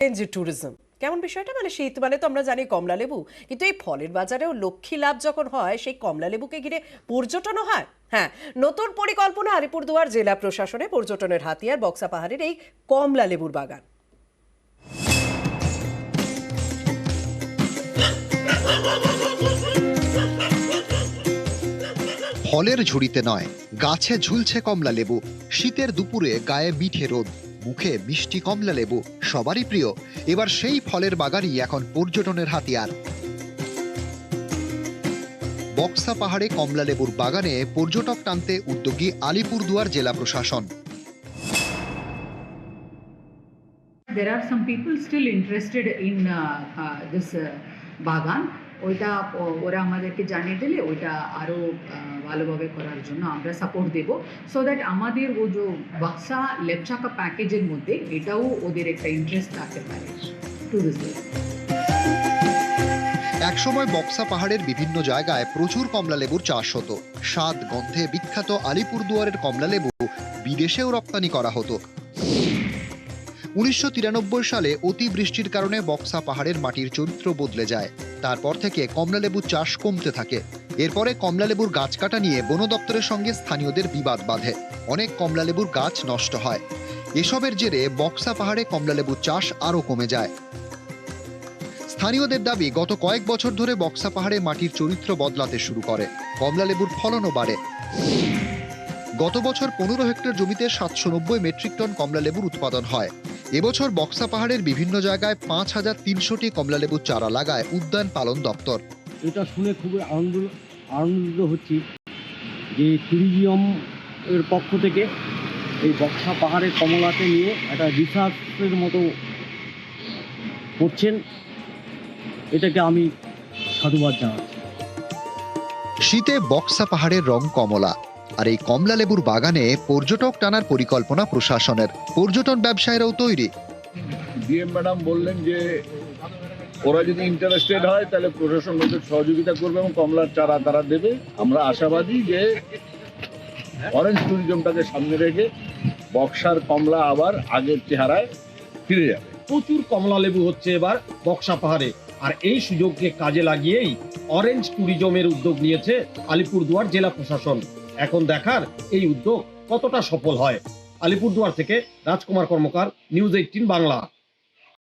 যে ট্যুরিজম কেমন বিষয়টা, মানে শীত মানে তো আমরা জানি কমলা লেবু, কিন্তু এই ফলের বাজারেও লক্ষ্মী লাভ যখন হয় সেই কমলা লেবুকে ঘিরে পর্যটনও হয়। হ্যাঁ, নতুন পরিকল্পনা আলিপুরদুয়ার জেলা প্রশাসনে পর্যটনের হাতিয়ার বক্সা পাহাড়ের এই কমলা লেবুর বাগান। ফলের ঝুড়িতে নয়, গাছে ঝুলছে কমলা লেবু। শীতের দুপুরে গায়ে মিঠে রোদ, মুখে মিষ্টি কমলা লেবু সবারই প্রিয়। এবার সেই ফলের বাগানই এখন পর্যটনের হাতিয়ার। বক্সা পাহাড়ে কমলা লেবুর বাগানে পর্যটক টানতে উদ্যোগী আলিপুরদুয়ার জেলা প্রশাসন। There are some people still interested in this বাগান। ওইটা ওরা আমাদেরকে জানিয়ে দিলে ওইটা আরও ভালোভাবে করার জন্য আমরা সাপোর্ট দেব, সো দ্যাট আমাদের ও যে বাক্সা লেপচাকা প্যাকেজের মধ্যে এটাও ওদের একটা ইন্টারেস্ট থাকতে পারে ট্যুরিস্টদের। একসময় বক্সা পাহাড়ের বিভিন্ন জায়গায় প্রচুর কমলা লেবুর চাষ হতো। স্বাদ গন্ধে বিখ্যাত আলিপুরদুয়ারের কমলা লেবু বিদেশেও রপ্তানি করা হতো। 1993 সালে অতিবৃষ্টির কারণে বক্সা পাহাড়ের মাটির চরিত্র বদলে যায়। তারপর থেকে কমলা লেবুর চাষ কমতে থাকে। এরপরে কমলা লেবুর গাছ কাটা নিয়ে বন দপ্তরের সঙ্গে স্থানীয়দের বিবাদ বাধে। অনেক কমলা লেবুর গাছ নষ্ট হয়। এসবের জেরে বক্সা পাহাড়ে কমলা লেবুর চাষ আরও কমে যায়। স্থানীয়দের দাবি, গত কয়েক বছর ধরে বক্সা পাহাড়ে মাটির চরিত্র বদলাতে শুরু করে, কমলা লেবুর ফলনও বাড়ে। গত বছর 15 হেক্টর জমিতে 790 মেট্রিক টন কমলা লেবুর উৎপাদন হয়। এবছর বক্সা পাহাড়ের বিভিন্ন জায়গায় 5300টি কমলা লেবুর চারা লাগায় উদ্যান পালন দপ্তর। এটা শুনে খুবই আনন্দিত হচ্ছি যে ট্যুরিজম এর পক্ষ থেকে এই বক্সা পাহাড়ের কমলাকে নিয়ে একটা রিসার্চের মতো করছেন। এটাকে আমি সাধুবাদ জানাচ্ছি। শীতে বক্সা পাহাড়ের রং কমলা, আর এই কমলা লেবুর বাগানে পর্যটক টানার পরিকল্পনা প্রশাসনের। পর্যটন ব্যবসায়ীরাও তৈরি। ডিএম ম্যাডাম বললেন যে ওরা যদি ইন্টারেস্টেড হয় তাহলে প্রশাসন ওদের সহযোগিতা করবে এবং কমলার চারা তারা দেবে। আমরা আশাবাদী যে অরেঞ্জ ট্যুরিজমটাকে সামনে রেখে বক্সার কমলা আবার আগের চেহারায় ফিরে যাবে। প্রচুর কমলা লেবু হচ্ছে এবার বক্সা পাহাড়ে, আর এই সুযোগকে কাজে লাগিয়েই অরেঞ্জ ট্যুরিজমের উদ্যোগ নিয়েছে আলিপুরদুয়ার জেলা প্রশাসন। এখন দেখার এই উদ্যোগ কতটা সফল হয়। আলিপুরদুয়ার থেকে রাজকুমার কর্মকার, নিউজ 18 বাংলা।